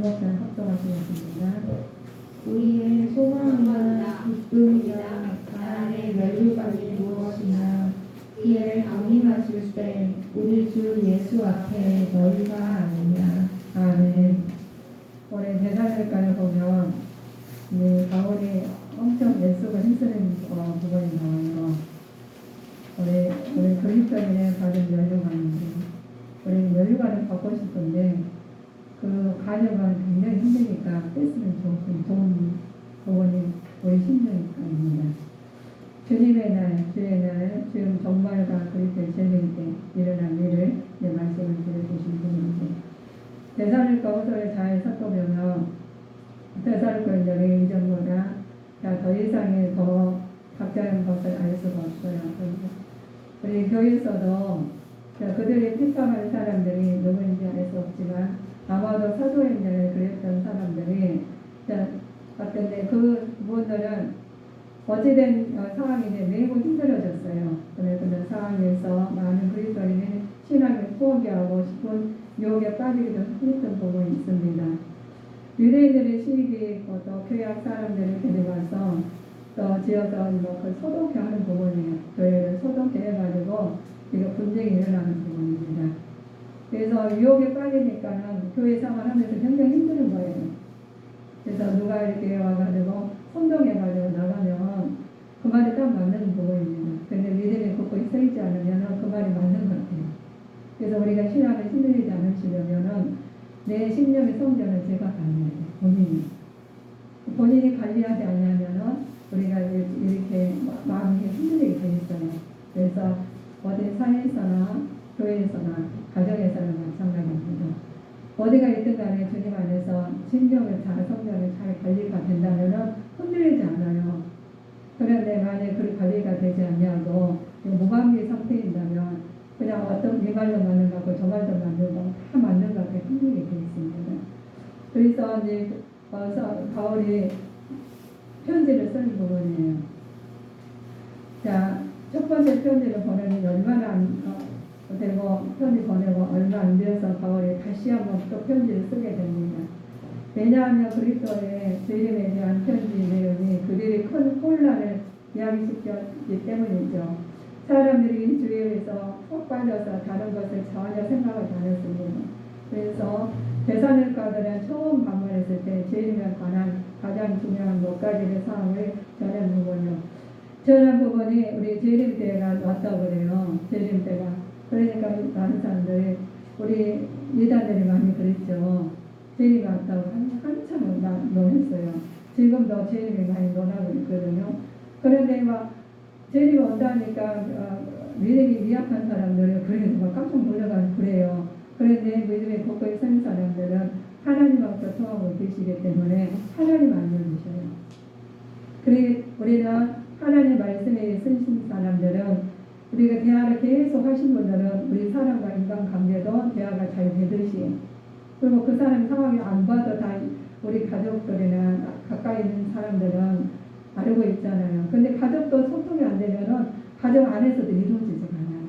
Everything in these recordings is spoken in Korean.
번복사 합동하시겠습니다. 우리의 소망과 기쁨이여 가난의 멸류관이 무엇이냐. 이에 강림하실 때 우리 주 예수 앞에 너희가 아니냐. 아멘. 올해 대사절간을 보면 바울이 엄청 애쓰고 힘쓰는 부분이 나와요. 올해 그리스도인의 받은 멸류관인데 우리 멸류관을 받고 싶은데 그 과정은 굉장히 힘드니까 뺐으면 좋은 부분이 우리 심령입니다. 주님의 날, 주의 날, 지금 정말과 그리스도의 재림일 때 일어난 일을 내 말씀을 들려주신 분인데 데살로니가 후서를 잘 살펴보면 데살로니가인들의 이전보다 더 이상의 더 박자한 것을 알 수가 없어요. 우리 교회에서도 그들이 핍박하는 사람들이 누구인지 알 수 없지만 아마도 사도행전을 그렸던 사람들이 어떤데 그분들은 어찌된 상황이 매우 힘들어졌어요. 그런 상황에서 많은 그리스도인의 신앙을 포기하고 싶은 유혹에 빠지기도 했던 부분이 있습니다. 유대인들의 시기 또 교약 사람들을 데려가서 또 지어서 그 소독해 하는 부분이에요. 교회를 소독해 해가지고 이거 분쟁이 일어나는 부분입니다. 그래서 유혹에 빠지니까는 교회 생활하면서 굉장히 힘든 거예요. 그래서 누가 이렇게 와가지고 선동해가지고 나가면 그 말이 딱 맞는 부분입니다. 근데 믿음이 굳고 서 있지 않으면 그 말이 맞는 것 같아요. 그래서 우리가 신앙을 힘들이지 않으시려면은 내 심령의 성전을 제가 관리해야 돼요. 본인이 관리하지 않으면은 우리가 이렇게 마음이 흔들리게 돼 있어요. 그래서 어디 사회에서나 교회에서나 가정에서는 마찬가지입니다. 어디가 있든 간에 주님 안에서 심령을 성전을 잘 관리가 된다면은 흔들리지 않아요. 그런데 만약에 그 관리가 되지 않냐고 무방비 상태인다면 그냥 어떤 이 말도 맞는 것 같고 저 말도 맞는 거 다 맞는 것 같게 흔들리게 돼 있습니다. 그래서 이제 바울이 편지를 쓰는 부분이에요. 자, 첫 번째 편지를 보내니 얼마나 되고 편지 보내고 얼마 안 되어서 바울이 다시 한번 또 편지를 쓰게 됩니다. 왜냐하면 그리스도의 재림에 대한 편지 내용이 그들이 큰 혼란을 이야기시켰기 때문이죠. 사람들이 주위에서 쏙 빠져서 다른 것을 전혀 생각을 안 했습니다. 그래서 데살로니가들은 처음 방문했을 때 재림에 관한 가장 중요한 몇 가지의 사항을 전한 부분이요. 전한 부분이 우리 재림 때가 왔다고 그래요. 재림 때가. 그러니까 많은 사람들이 우리 이단들이 많이 그랬죠. 재림이 왔다고 한참 논했어요. 지금도 재림이 많이 논하고 있거든요. 그런데 막 재림이 온다니까 믿음이 미약한 사람들은 그래서 막 깜짝 놀라가지고 그래요. 그런데 믿음이 굳건히 선 사람들은 하나님하고 교통하고 계시기 때문에 하나님 알려주셔요. 그래 우리는 하나님 말씀에 쓰신 사람들은 우리가 대화를 계속 하신 분들은 우리 사람과 인간관계도 대화가 잘 되듯이 그리고 그 사람 상황이 안 봐도 다 우리 가족들이나 가까이 있는 사람들은 알고 있잖아요. 근데 가족도 소통이 안 되면은 가정 안에서도 이루어지지 않아요.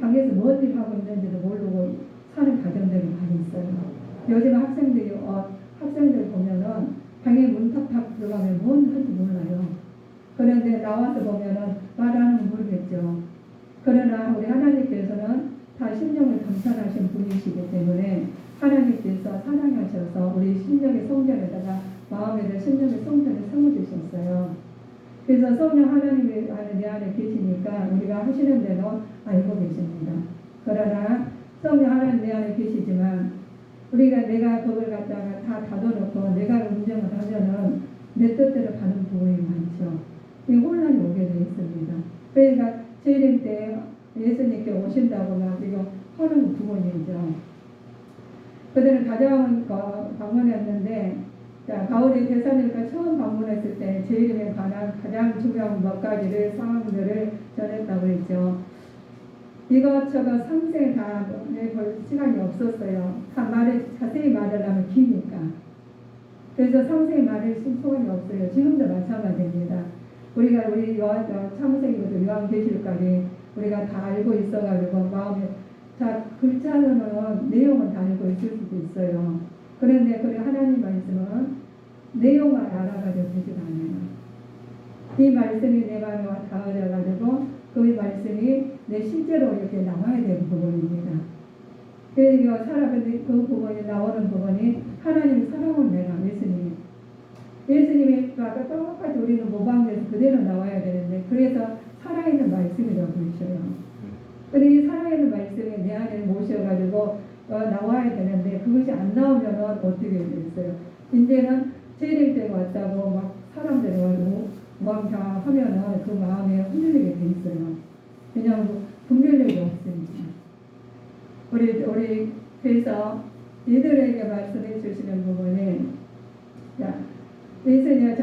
방에서 뭔 일 하고 있는지도 모르고 사는 가정들이 많이 있어요. 요즘 학생들 보면은 방에 문 탁탁 들어가면 뭔 하는지 몰라요. 그런데 나와서 보면은 말하는 건 모르겠죠. 그러나 우리 하나님께서는 다 심령을 감찰하신 분이시기 때문에 하나님께서 사랑하셔서 우리 심령의 성전에다가 마음에다 심령의 성전을 세워주셨어요. 그래서 성령 하나님이 내 안에 계시니까 우리가 하시는 대로 알고 계십니다. 그러나 성령 하나님 내 안에 계시지만 내가 그걸 갖다가 다 닫아놓고 내가 운전을 하면은 내 뜻대로 가는 부분이 많죠. 이 혼란이 오게 되어 있습니다. 그러니까 재림 때 예수님께 오신다고 막 이거 하는 부분이죠. 그들은 가장 방문했는데 바울이 데살로니가 처음 방문했을 때 재림에 관한 가장 중요한 몇 가지를 상황들을 전했다고 했죠. 이것저것 상세히 다 볼 시간이 없었어요. 자세히 말하려면 기니까. 그래서 상세히 말할 시간이 없어요. 지금도 마찬가지입니다. 우리 창세기부터 요한계시록까지 우리가 다 알고 있어가지고 마음에 글자로는 내용은 다 알고 있을 수도 있어요. 그런데 그 하나님 말씀은 내용만 알아가지고 되지가 않아요. 이 말씀이 내 마음에 닿아져가지고 그 말씀이 내 실제로 이렇게 나와야 되는 부분입니다. 그래서 살아가는 그 부분이 나오는 부분이 하나님 사랑을 내가 예수님이 아까 똑같이 우리는 모방돼서 그대로 나와야 되는데 그래서 살아있는 말씀이라고 그러셔요. 근데 이 살아있는 말씀이 내 안에 모셔가지고 나와야 되는데 그것이 안 나오면 어떻게 되겠어요? 이제는 재림때가 왔다고 막 사람들이 와도 무함하면은 그 마음에 흔들리게 돼 있어요. 그냥 분별력이 없으니까. 우리 그래서 이들에게 말씀해 주시는 부분이 예수님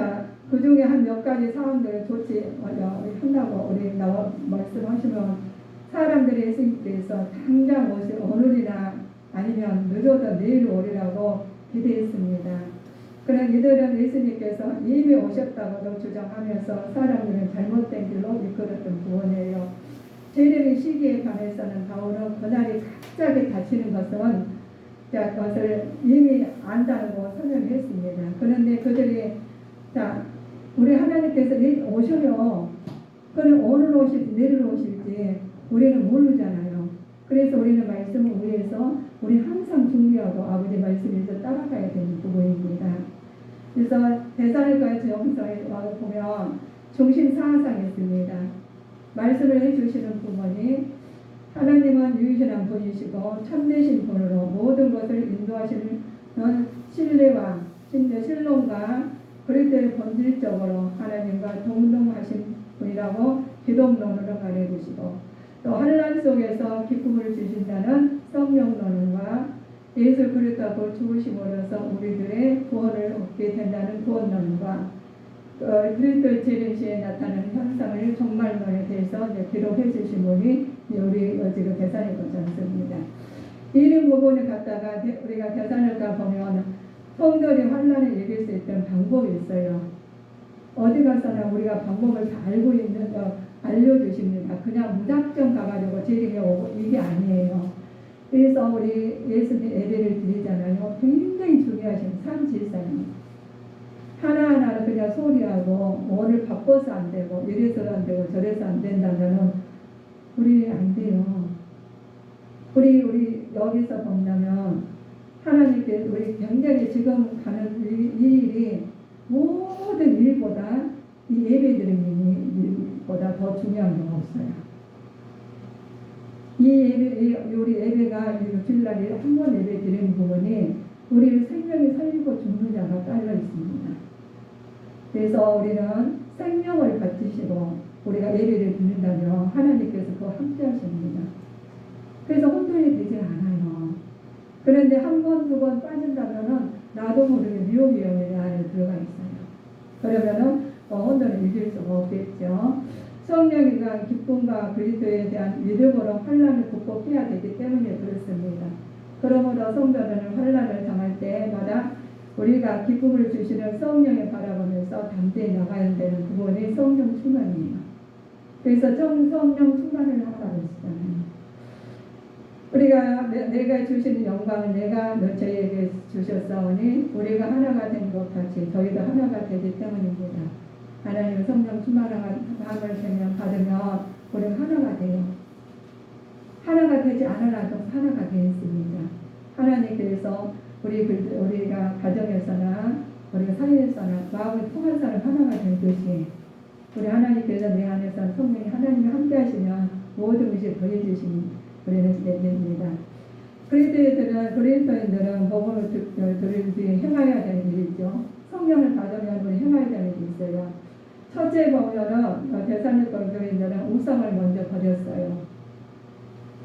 그 중에 한 몇 가지 사항들을 한다고 우리 말씀하시면 사람들이 예수님께서 당장 오늘이나 아니면 늦어도 내일 오리라고 기대했습니다. 그러나 이들은 예수님께서 이미 오셨다고도 주장하면서 사람들은 잘못된 길로 이끌었던 부분이에요. 재림의 시기에 관해서는 바울은 그날이 갑자기 닥치는 것은 그것을 이미 안다고 설명했습니다. 그런데 그들이 우리 하나님께서 내일 오셔요. 그는 오늘 오실지 내일 오실지 우리는 모르잖아요. 그래서 우리는 말씀을 위해서 우리 항상 준비하고 아버지 말씀에서 따라가야 되는 부분입니다. 그래서 데살로니가 영서에 보면 중심 사상이 있습니다. 말씀을 해주시는 부분이 하나님은 유일한 분이시고 참되신 분으로 모든 것을 인도하시는 신뢰와 신론과 그리스도의 본질적으로 하나님과 동등하신 분이라고 기독론으로 말해주시고 또 환난 속에서 기쁨을 주신다는 성령론과 예수 그리스도가 그 죽으심으로써 우리들의 구원을 얻게 된다는 구원론과 그리스도의 재림시에 나타나는 현상을 종말론에 대해서 기록해 주신 분이 우리 지금 데살로니가 전서입니다. 이런 부분을 갖다가 우리가 데살로니가 보면 성도들이 환난을 이길 수 있는 방법이 있어요. 어디 가서나 우리가 방법을 다 알려주십니다. 그냥 무작정 가가지고 재림이 오고 이게 아니에요. 그래서 우리 예수님 예배를 드리잖아요. 굉장히 중요하신 산지사님. 하나하나를 그냥 소리하고 오늘 바빠서 안 되고 이래서 안 되고 저래서 안 된다면은 우리 안 돼요. 우리 여기서 본다면 하나님께 우리 굉장히 지금 가는 이 일이 모든 일보다 이 예배드리는 일보다 더 중요한 게 없어요. 우리 예배가 주일날에 한 번 예배 드리는 부분이 우리 생명이 살리고 죽는 자가 깔려 있습니다. 그래서 우리는 생명을 가지시고 우리가 예배를 드린다면 하나님께서 그거 함께 하십니다. 그래서 혼돈이 되지 않아요. 그런데 한 번, 두 번 빠진다면은 나도 모르게 미혹의 안에 들어가 있어요. 그러면은 혼돈을 이길 수가 없겠죠. 성령과 기쁨과 그리스도에 대한 믿음으로 환난을 극복해야 되기 때문에 그렇습니다. 그러므로 성도들은 환난을 당할 때마다 우리가 기쁨을 주시는 성령을 바라보면서 담대히 나가야 되는 부분이 성령 충만이에요. 그래서 성령 충만을 하라고 했잖아요. 우리가 내가 주시는 영광을 내가 저희에게 주셨사오니 우리가 하나가 된 것 같이 저희도 하나가 되기 때문입니다. 하나님의 성령 충만함을 받으면 우리가 하나가 돼요. 하나가 되지 않아도 하나가 되었습니다. 하나님께서 우리가 가정에서나 우리가 사회에서나 마음을 통한 사람 하나가 되듯이 우리 하나님께서 내 안에서 성령이 하나님이 함께 하시면 모든 것이 더해주시니 우리는 됩니다. 그리스도인들은 복음을 들을 때 행해야 되는 일이죠. 성령을 받으면 우리 행해야 되는 일이 있어요. 첫째 보면은 데살로니가 교인들은 우상을 먼저 버렸어요.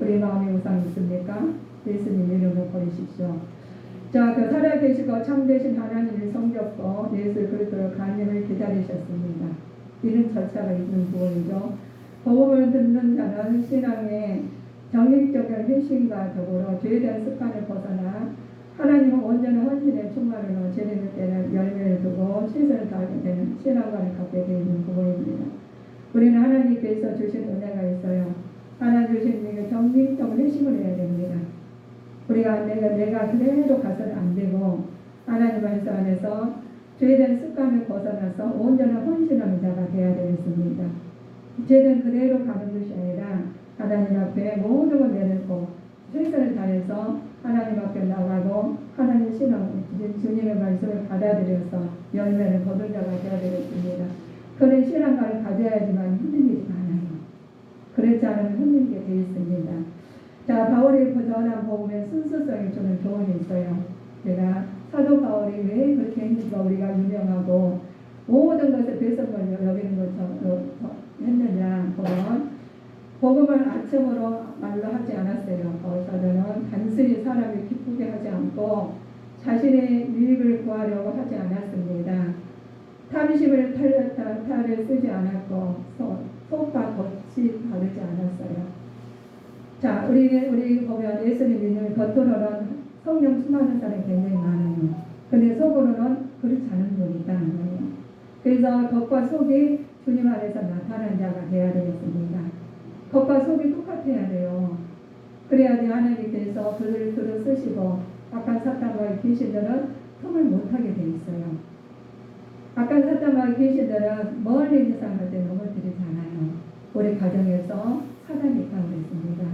우리 마음에 우상이 있습니까? 예수님 이름으로 버리십시오. 그 살아계시고 참되신 하나님을 섬겼고 예수 그리스도의 간임을 기다리셨습니다. 이런 절차가 있는 부분이죠. 복음을 듣는 자는 신앙의 정익적인 회심과 더불어 죄에 대한 습관을 벗어나 하나님은 온전한 헌신의 충만으로 재림의 때는 열매를 두고 최선을 다하게 되는 신앙관을 갖게 되는 부분입니다. 우리는 하나님께서 주신 은혜가 있어요. 하나님 주신 정익적 회심을 해야 됩니다. 우리가 내가 그대로 가서는 안 되고 하나님 말씀 안에서 죄된 습관을 벗어나서 온전한 헌신하는 자가 되어야 되겠습니다. 죄는 그대로 가는 것이 아니라 하나님 앞에 모든 걸 내놓고 최선을 다해서 하나님 앞에 나가고 하나님 신앙 주님의 말씀을 받아들여서 열매를 거둔 자가 되어야 되겠습니다. 그런 신앙을 가져야지만 흔들리지 않아요. 그렇지 않으면 흔들리게 되어 있습니다. 자, 바울이 전한 복음의 순수성을 주는 교훈이 있어요. 제가 사도 바울이 왜 그렇게 했는지가 우리가 유명하고 모든 것을 배설물로 여기는 것처럼 했느냐 보면 복음을 아첨으로 말로 하지 않았어요. 바울 사도는 단순히 사람을 기쁘게 하지 않고 자신의 유익을 구하려고 하지 않았습니다. 탐심을 탈을 쓰지 않았고 속과 겉이 바르지 않았어요. 자, 우리 보면 예수님 믿는 겉으로는 성령 충만한 사람이 굉장히 많아요. 근데 속으로는 그렇지 않은 분이 있다는 거예요. 그래서 겉과 속이 주님 안에서 나타난 자가 되어야 되겠습니다. 겉과 속이 똑같아야 돼요. 그래야지 하나님께서 그들을 쓰시고 악한 사탄과 귀신들은 틈을 못하게 돼 있어요. 악한 사탄과 귀신들은 멀리 있는 사람한테 넘어뜨리지 않아요. 우리 가정에서 사단이 있다고 그랬습니다.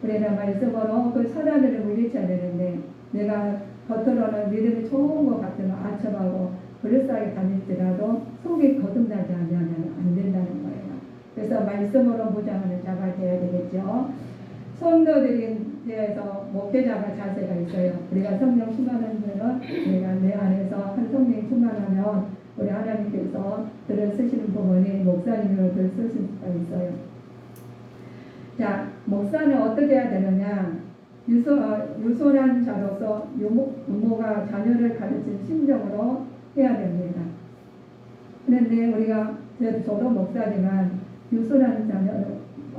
우리는 말씀으로 그 사단들을 물리쳐야 되는데 내가 겉으로는 믿음이 좋은 것 같으면 아첨하고 그럴싸하게 다닐지라도 속이 거듭나지 않으면 안 된다는 거예요. 그래서 말씀으로 무장하는 자가 되어야 되겠죠. 성도들에 대해서 목회자가 자세가 있어요. 우리가 성령 충만한 분은 우리가 내 안에서 한 성령이 충만하면 우리 하나님께서 들을 쓰시는 부분이 목사님으로 들 쓰실 수가 있어요. 자, 목사는 어떻게 해야 되느냐? 유손한 자로서 부모가 자녀를 가르친 심정으로 해야 됩니다. 그런데 우리가 저도 목사지만 유손한 자녀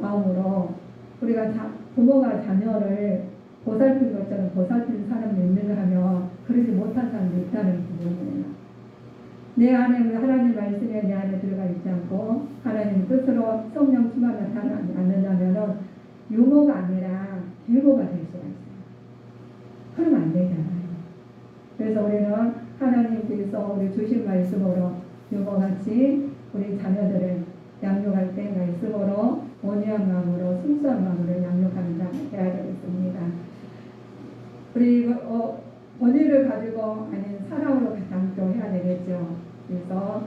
마음으로 우리가 부모가 자녀를 보살필 것처럼 보살필 사람이 있는가 하면 그러지 못한 사람도 있다는 부분이에요. 내 안에 하나님 말씀이 내 안에 들어가 있지 않고 하나님 뜻으로 성령 충만을 나타나지 않는다면 유모가 아니라 계모가 될 수가 있어요. 그러면 안 되잖아요. 그래서 우리는 하나님께서 우리 주신 말씀으로 유모같이 우리 자녀들을 양육할 때 말씀으로 온유한 마음으로 순수한 마음으로 양육하는 자가 되어야 되겠습니다. 그리고 권위를 가지고 아닌 사랑으로 담겨야 되겠죠. 그래서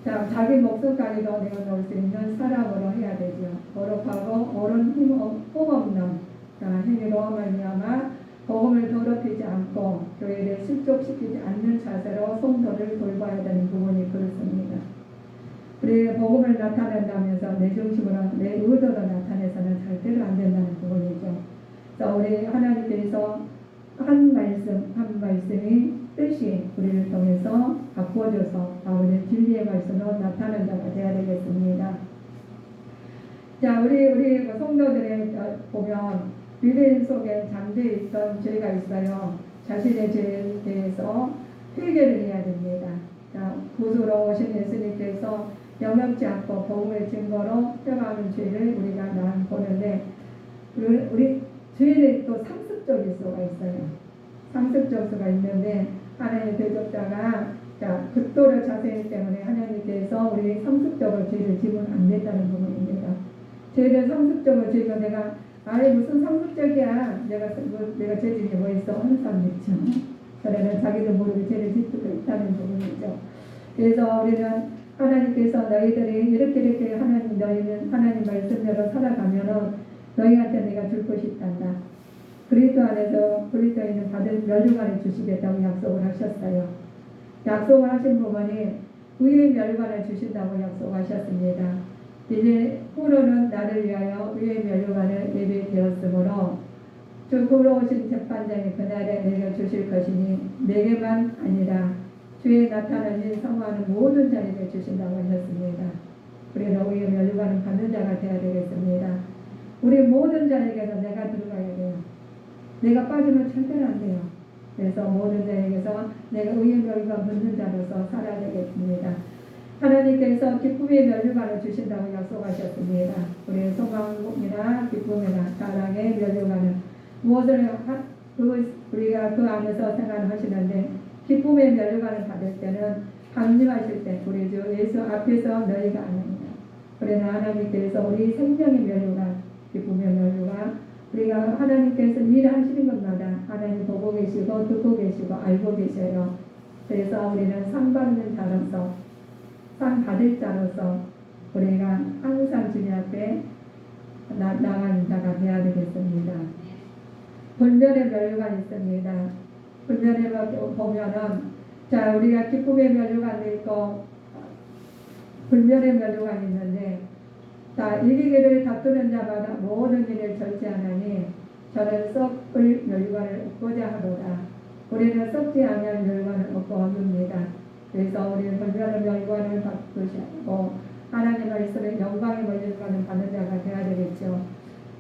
자기 목숨까지도 내어놓을 수 있는 사랑으로 해야 되죠. 거룩하고 옳은 힘없는 행위로 말미암아 복음을 더럽히지 않고 교회를 실족시키지 않는 자세로 성도를 돌봐야 되는 부분이 그렇습니다. 우리 복음을 나타낸다면서 내 중심으로 내 의도로 나타내서는 절대로 안 된다는 부분이죠. 그래서 우리 하나님께서 한 말씀이 뜻이 우리를 통해서 바꿔줘서 우리 진리의 말씀으로 나타나는 자가 되어야 되겠습니다. 자, 우리 성도들의 보면 유대인 속에 잠재해 있던 죄가 있어요. 자신의 죄에 대해서 회개를 해야 됩니다. 자, 구주로 오신 예수님께서 영역지 않고 복음의 증거로 회개하는 죄를 우리가 보는데 우리 죄는 또 상습적일 수가 있어요. 상습적 수가 있는데 하나님의 대적자가 극도로 자세히 때문에 하나님께서 우리 상습적으로 죄를 지면 안 된다는 부분입니다. 죄를 상습적으로 지면 내가 무슨 상습적이야 내가 죄 지은 게 뭐 있어 하는 사람 있죠. 그러면 자기도 모르게 죄를 짓고 있다는 부분이죠. 그래서 우리는 하나님께서 너희들이 이렇게 너희는 하나님 말씀대로 살아가면은 너희한테 내가 줄 것이 있단다. 그리스도 안에서 그리스도인은 받을 멸류관을 주시겠다고 약속을 하셨어요. 약속을 하신 부분이 의의 멸류관을 주신다고 약속하셨습니다. 이제 후로는 나를 위하여 의의 멸류관을 예비되었으므로 주 부러우신 재판장이 그날에 내게 주실 것이니 내게만 아니라 주의 나타나신 성화하는 모든 자에게 주신다고 하셨습니다. 그래서 의의 멸류관을 받는 자가 되어야 되겠습니다. 우리 모든 자에게서 내가 들어가야 돼요. 내가 빠지면 절대로 안 돼요. 그래서 모든 자에게서 내가 의의 멸류관 받는 자로서 살아야 되겠습니다. 하나님께서 기쁨의 멸류관을 주신다고 약속하셨습니다. 우리의 소망이나 기쁨이나 사랑의 멸류관은 무엇을 우리가 그 안에서 생활을 하시는데 기쁨의 면류관을 받을 때는 강림하실 때 우리 주 예수 앞에서 너희가 아닙니다. 그러나 하나님께서 우리 생명의 면류관, 기쁨의 면류관, 우리가 하나님께서 일하시는 것마다 하나님 보고 계시고 듣고 계시고 알고 계셔요. 그래서 우리는 상 받는 자로서, 상 받을 자로서 우리가 항상 주님 앞에 나가는 자가 되어야 되겠습니다. 불면의 면류관이 있습니다. 불면에 보면은 자 우리가 기쁨의 면류관도 있고 불면의 면류관이 있는데 자 이기기를 다투는 자마다 모든 일을 절제하나니 저는 썩을 면류관을 얻고자 하노라. 우리는 썩지 아니할 면류관을 얻고 얻습니다. 그래서 우리는 불면의 면류관을 받으시고 하나님 말씀의 영광의 면류관을 받는 자가 되어야 되겠죠.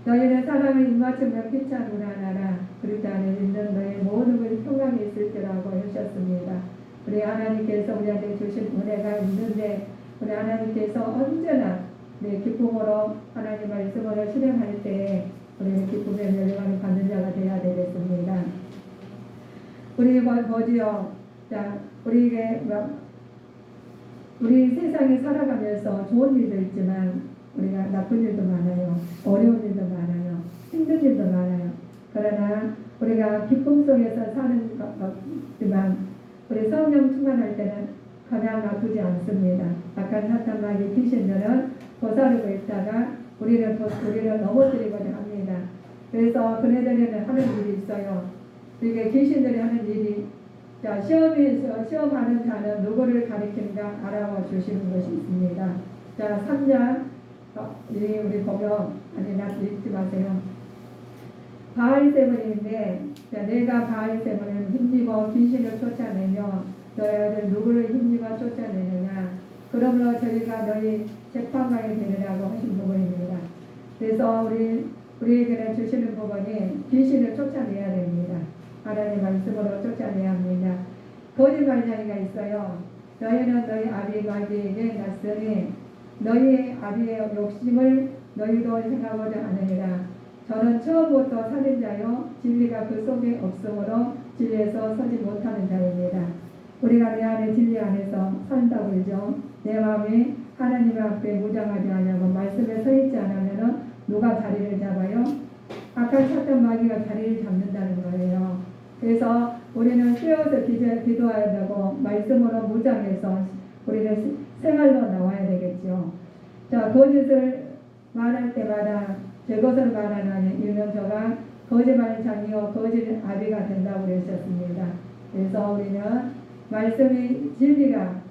너희는 사람의 입맞춤을 피차누나 하나라. 그렇지 않으면 너희 모든 것이 평강이 있을지라고 하셨습니다. 우리 하나님께서 우리한테 주신 은혜가 있는데 우리 하나님께서 언제나 내 기쁨으로 하나님 말씀을 실행할 때 우리는 기쁨의 면류관을 받는 자가 되어야 되겠습니다. 우리 뭐지요? 자, 우리 세상에 살아가면서 좋은 일도 있지만 우리가 나쁜 일도 많아요. 어려운 일도 많아요. 힘든 일도 많아요. 그러나 우리가 기쁨 속에서 사는 것지만 우리 성령 충만할 때는 그냥 놔두지 않습니다. 악한 사탄마귀 귀신들은 도사르고 있다가 우리를 넘어뜨리고자 합니다. 그래서 그네들에는 하는 일이 있어요. 이게 귀신들이 하는 일이 자 시험하는 자는 누구를 가리키는가 알아봐 주시는 것이 있습니다. 자 3장 우리 보면 읽지 마세요. 바알세븐인데 내가 바알세븐을 힘입어 귀신을 쫓아내며 너희들 누구를 힘입어 쫓아내느냐 그러므로 저희가 너희 재판관이 되느라고 하신 부분입니다. 그래서 우리에게는 주시는 부분이 귀신을 쫓아내야 됩니다. 하나님 말씀으로 쫓아내야 합니다. 거짓말쟁이가 있어요. 너희는 너희 아비 마귀에게 낯서니 너희 아비의 욕심을 너희도 생각하지 않으리라. 저는 처음부터 살인자요 진리가 그 속에 없으므로 진리에서 서지 못하는 자입니다. 우리가 내 안에 진리 안에서 산다고 그러죠. 내 마음이 하나님 앞에 무장하지 않으면 말씀에 서 있지 않으면 누가 자리를 잡아요? 악한 사탄 마귀가 자리를 잡는다는 거예요. 그래서 우리는 쉬어서 기도해야 되고 말씀으로 무장해서 우리는 생활로 나와야 되겠죠. 자, 거짓을 말할 때마다 제 것을 말하나니 이는 저가 거짓말장이요 거짓 아비가 된다고 그러셨습니다. 그래서 우리는 말씀이 진리가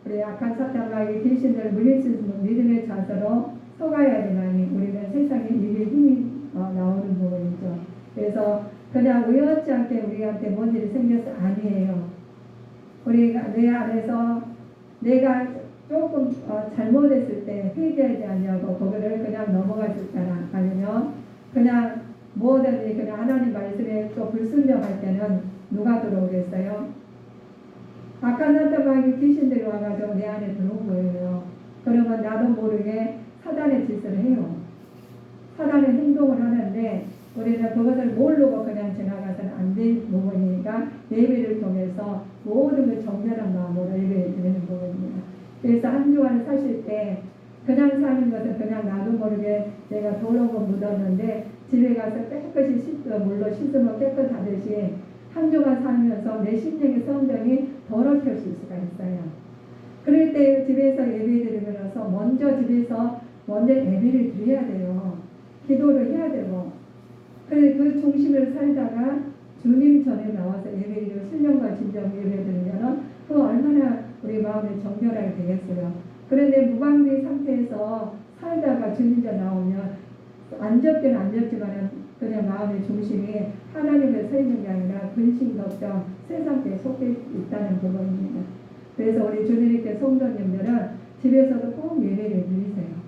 우리 악한 사탄마귀 귀신들을 물리칠 수 있는 믿음의 자세로 서가야 되나니 우리는 세상에 이길 힘이 나오는 부분이죠. 그래서 그냥 우연치 않게 우리한테 뭔 일이 생겨서 아니에요. 우리가 내 안에서 내가 조금 잘못했을 때 회개하지 않냐고 거기를 그냥 넘어갔을 때나 아니면 그냥 뭐든지 그냥 하나님 말씀에 또 불순종할 때는 누가 들어오겠어요? 악한 사탄마귀 귀신들이 와가지고 내 안에 들어온 거예요. 그러면 나도 모르게 사단의 짓을 해요. 사단의 행동을 하는데 우리는 그것을 모르고 그냥 지나가서는 안 될 부분이니까 예배를 통해서 모든 걸 정결한 마음으로 예배를 드리는 부분입니다. 그래서 한 주간을 사실 때 그냥 사는 것은 그냥 나도 모르게 내가 더러운 거 묻었는데 집에 가서 깨끗이 물로 씻으면 깨끗하듯이 한 주간 살면서 내 심령의 성정이 더럽힐 수가 있어요. 그럴 때 집에서 예배 드리면서 집에서 먼저 예배를 드려야 돼요. 기도를 해야 되고 그 중심을 살다가 주님 전에 나와서 예배를 신령과 진정 예배 드리면 그 얼마나 우리 마음이 정결하게 되겠어요. 그런데 무방비 상태에서 살다가 주님 전 나오면 안 적긴 안 적지만 그냥 마음의 중심이 하나님에 서 있는 게 아니라 근심 걱정 세상에 속해 있다는 부분입니다. 그래서 우리 주님께 성도님들은 집에서도 꼭 예배를 드리세요.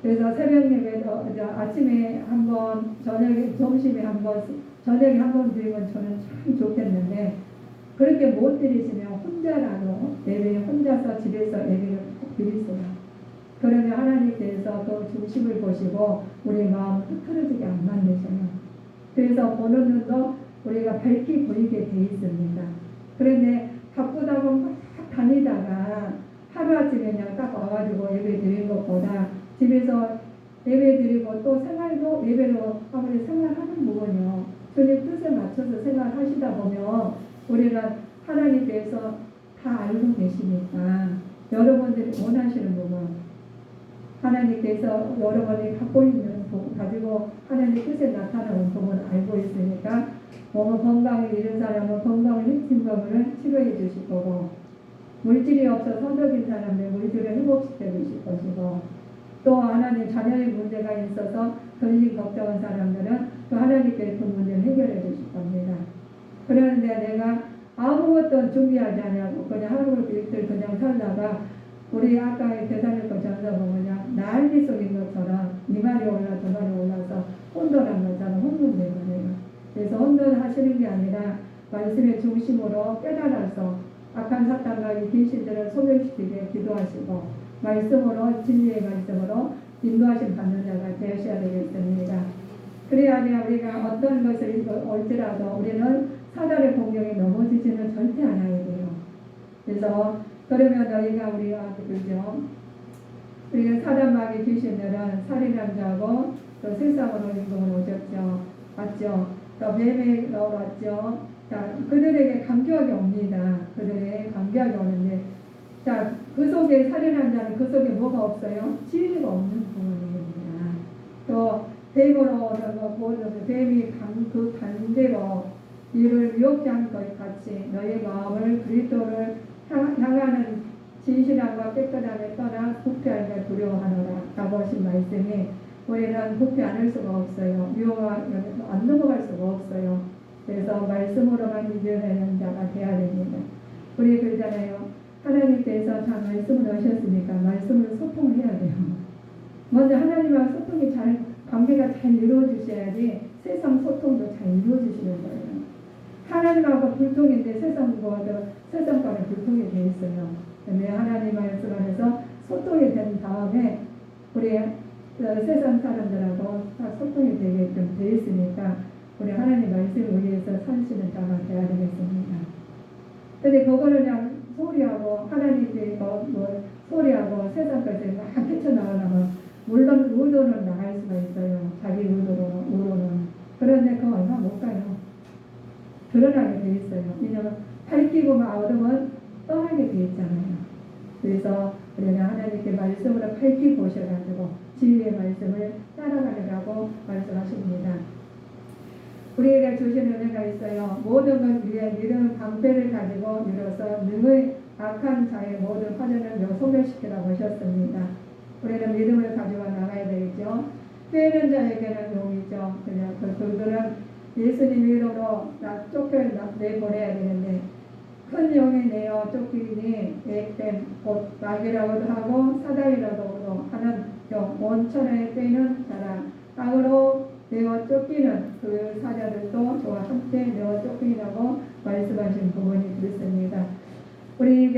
그래서 새벽 예배도 아침에 한번 점심에 한번 저녁에 한번 드리면 저는 참 좋겠는데 그렇게 못 드리시면 혼자라도 예배 혼자서 집에서 예배를 꼭 드리세요. 그러면 하나님께서 그 중심을 보시고 우리 마음을 흐트러지게 안 만드셔요. 그래서 보는 눈도 우리가 밝게 보이게 돼 있습니다. 그런데 바쁘다고 막 다니다가 하루아침에 그냥 딱 와가지고 예배 드린 것보다 집에서 예배 드리고 또 생활도 예배로 아무리 생활하는 부분이요. 주님 뜻에 맞춰서 생활하시다 보면 우리는 하나님께서 다 알고 계시니까 여러분들이 원하시는 부분, 하나님께서 여러분이 갖고 있는 부분, 가지고 하나님 뜻에 나타나는 부분을 알고 있으니까 몸을 건강을 잃은 사람은 건강을 해친 부분을 치료해 주실 거고, 물질이 없어 서덕인 사람들 물질을 회복시켜 주실 것이고, 또 하나님 자녀의 문제가 있어서 근심 걱정한 사람들은 또 하나님께 그 문제를 해결해 주실 겁니다. 그런데 내가 아무것도 준비하지 않냐고 그냥 하루 이틀 그냥 살다가 우리 아까 대사님과 전서 보면 난리 속인 것처럼 이 말이 올라 저 말이 올라서 혼돈한 것처럼 혼돈된 거예요. 그래서 혼돈하시는 게 아니라 말씀의 중심으로 깨달아서 악한 사탄과 이 귀신들을 소멸시키게 기도하시고 말씀으로 진리의 말씀으로 인도하심 받는 자가 되셔야 되겠습니다. 그래야 우리가 어떤 것을 올지라도 우리는 사단의 공격에 넘어지지는 절대 않아야 돼요. 그래서 그러면 너희가 우리가 그죠? 우리가 사단마귀 귀신들은 살인한 자고 또 세상으로 인공을 오셨죠. 맞죠? 또 뱀에 넣어봤죠. 자, 그들에게 감격이 옵니다. 그들에게 감격이 오는데 자, 그 속에 살인한 자는 그 속에 뭐가 없어요? 진리가 없는 부분입니다. 또 뱀으로 뱀이 그 반대로 이를 유혹지 않을 것 같이 너의 마음을 그리스도를 향하는 진실함과 깨끗함에 떠나 부패하며 두려워하노라 라고 하신 말씀이 우리는 부패 않을 수가 없어요. 안 넘어갈 수가 없어요. 그래서 말씀으로만 이겨내는 자가 되어야 됩니다. 우리 그러잖아요. 하나님께서 다 말씀을 하셨으니까 말씀을 소통해야 돼요. 먼저 하나님과 소통이 관계가 잘 이루어지셔야지 세상 소통도 잘 이루어지시는 거예요. 하나님하고 불통인데 세상과는 불통이 되어 있어요. 근데 하나님 말씀 안에서 소통이 된 다음에 우리 세상 사람들하고 다 소통이 되게끔 되어 있으니까 우리 하나님 말씀을 위해서 사시는 자가 되어야 되겠습니다. 근데 그거를 그냥 소리하고 하나님께 소리하고 세상 것에 막 헤쳐나가려면 물론 의도는 나갈 수가 있어요. 자기 의도로는. 그런데 그거 얼마 못 가요. 드러나게 돼 있어요. 왜냐하면 밝히고만 얻으면 떠나게 돼 있잖아요. 그래서 우리가 하나님께 말씀으로 밝히고 오셔가지고 진리의 말씀을 따라가려고 말씀하십니다. 우리에게 주신 은혜가 있어요. 모든 것 위에 믿음 방패를 가지고 이뤄서 능의 악한 자의 모든 화전을 소멸시키라고 하셨습니다. 우리는 믿음을 가지고 나가야 되겠죠. 빼는 자에게는 용이죠. 그들은 예수님 이름으로 내보내야 되는데 큰 용이 내어 쫓기니 액된 곧 마귀라고도 하고 사단이라고도 하는 용 원천에 빼는 자라 악으로 내어 쫓기는 그 사자들도 저와 함께 내어 쫓기라고 말씀하신 부분이 그렇습니다. 우리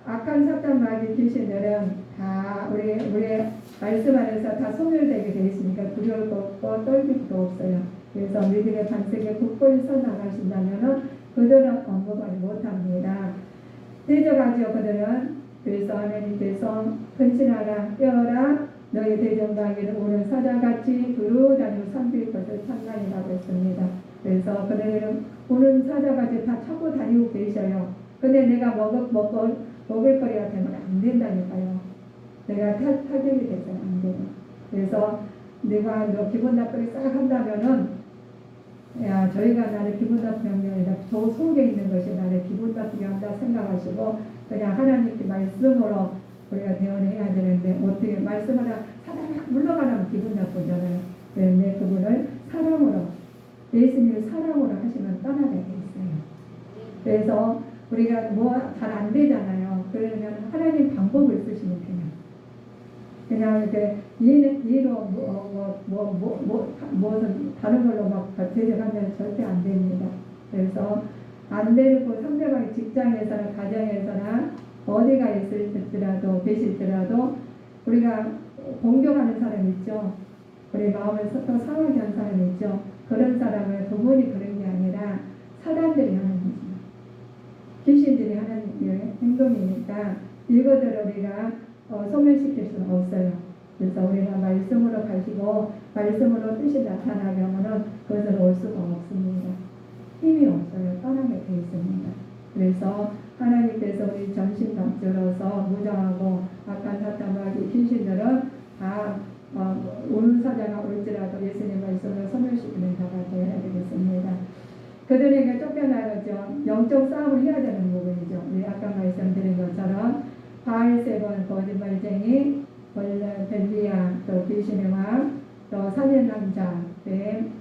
악한 사탄 마귀 귀신들은 다 우리의 말씀 안에서 다 소멸되게 되어 있으니까 두려울 거 없고 떨릴 것도 없어요. 그래서 믿음의 반석에 굳건히 서 나가신다면은 그들은 언급하지 못합니다. 대적하죠. 그들은. 그래서 하나님께서 근신하라 깨어라 너희 대적마귀는 오는 사자같이 두루다니고 삼킬 것을 참나이라고 했습니다. 그래서 그들은 오는 사자같이 다 찾고 다니고 계셔요. 근데 내가 먹을 거리가 되면 안 된다니까요. 내가 타격이 돼서는 안 돼요. 그래서 내가 너 기분 나쁘게 싹 한다면은 야 저희가 나를 기분 나쁘게 하는 게 아니라 저 속에 있는 것이 나를 기분 나쁘게 한다 생각하시고 그냥 하나님께 말씀으로 우리가 대언해야 되는데 어떻게 말씀하다 사람이 물러가면 기분 나쁘잖아요. 그런데 그분을 사랑으로 예수님을 사랑으로 하시면 떠나게 돼 있어요. 그래서 우리가 잘 안 되잖아요. 그러면 하나님 방법을 쓰시면 돼요. 그냥 이렇게 얘로 무슨 다른 걸로 막 대적하면 절대 안 됩니다. 그래서 안 되고 상대방의 직장에서나 가정에서나 어디가 있을지라도 계실지라도 우리가 공격하는 사람 있죠. 우리 마음을 또 상하게 한 사람 있죠. 그런 사람을 그분이 그런 게 아니라 사단들이 하는 거죠. 귀신들이 하는 행동이니까 이것들을 우리가 소멸시킬 수는 없어요. 그래서 우리가 말씀으로 가시고 말씀으로 뜻이 나타나게 하면은 그것을 올 수가 없습니다. 힘이 없어요. 떠나게 돼 있습니다. 그래서 하나님께서 우리 전신갑주로서 무장하고 악한 사탄과 귀신들은 다 오는 사자가 올지라도 예수님 말씀을 소멸시키는 자가 되어야 되겠습니다. 그들에게 쫓겨나겠죠. 영적 싸움을 해야 되는 부분이죠. 우리 아까 말씀드린 것처럼 바알세본 거짓말쟁이, 벨리아, 또 귀신의 왕, 또 살인 남자,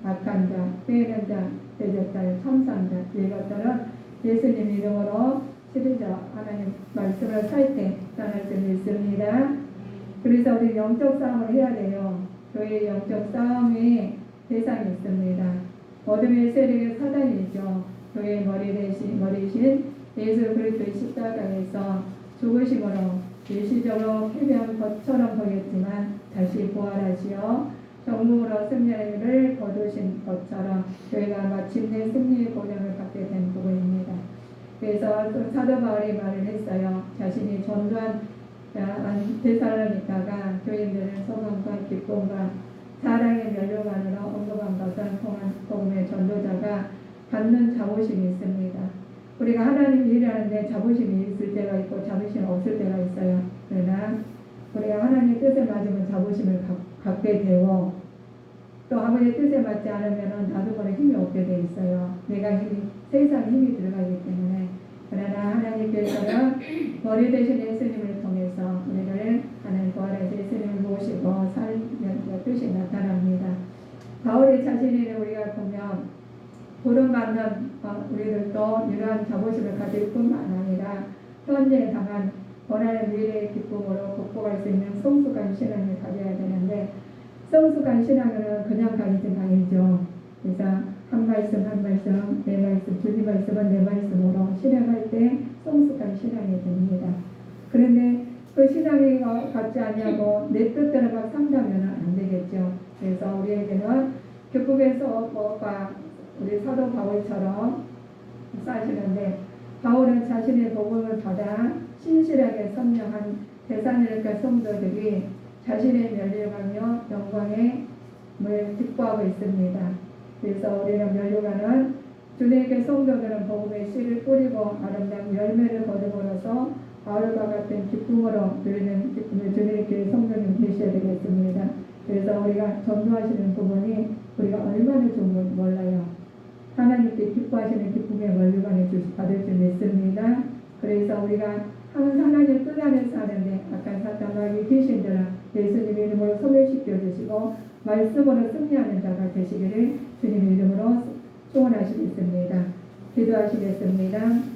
악한 자, 빼는 자, 대적자, 참상자, 이것들은 예수님 이름으로 시리자 하나님 말씀을 살 때 떠날 수 있습니다. 그래서 우리 영적 싸움을 해야 돼요. 교회의 영적 싸움이 대상이 있습니다. 어둠의 세력의 사단이죠. 교회의 머리신 예수 그리스도의 십자가에서 죽으심으로 일시적으로 패배한 것처럼 보였지만 다시 부활하시어 정복으로 승리의 일을 거두신 것처럼 교회가 마침내 승리의 보장을 받게 된 부분입니다. 그래서 사도 바울이 말을 했어요. 자신이 전도한 데살로니가가 교인들의 소망과 기쁨과 사랑의 면류관으로 언급한 것은 통한 복음의 전도자가 갖는 자부심이 있습니다. 우리가 하나님 일하는데 자부심이 있을 때가 있고 자부심이 없을 때가 있어요. 그러나 우리가 하나님의 뜻에 맞으면 자부심을 갖게 되고 또 아버지의 뜻에 맞지 않으면 나도 모르게 힘이 없게 돼 있어요. 내가 세상에 힘이 들어가기 때문에. 그러나 하나님께서는 머리 되신 예수님을 통해서 우리를 하나님 부활하신 예수님을 모시고 살면서 뜻이 나타납니다. 바울의 자신을 우리가 보면 부름받는 우리들도 이러한 자부심을 가질 뿐만 아니라 현재 당한 원하는 미래의 기쁨으로 극복할 수 있는 성숙한 신앙을 가져야 되는데 성숙한 신앙은 그냥 가지는 아니죠. 그래서 한 말씀 한 말씀 내 말씀 주님 말씀은 내 말씀으로 실행할 때 성숙한 신앙이 됩니다. 그런데 그 신앙이 같지 않냐고 내 뜻대로 막 산다면 안 되겠죠. 그래서 우리에게는 교국에서 우리 사도 바울처럼 사시는데 바울은 자신의 복음을 받아 신실하게 선명한 데살로니가 성도들이 자신의 면류하며 영광에 기뻐하고 있습니다. 그래서 우리는 면류관은 주님께 성도들은 복음의 씨를 뿌리고 아름다운 열매를 거두므로써 바울과 같은 기쁨으로 누리는 기쁨을 주님께 성도님 계셔야 되겠습니다. 그래서 우리가 전도하시는 부분이 우리가 얼마나 좋은지 몰라요. 하나님께 기뻐하시는 기쁨의 면류관을 받을 줄 믿습니다. 그래서 우리가 항상 하나님 뜻 안에서 하는데 악한 사탄과 귀신들은 예수님 이름으로 소멸시켜 주시고 말씀으로 승리하는 자가 되시기를 주님 이름으로 소원하시겠습니다. 기도하시겠습니다.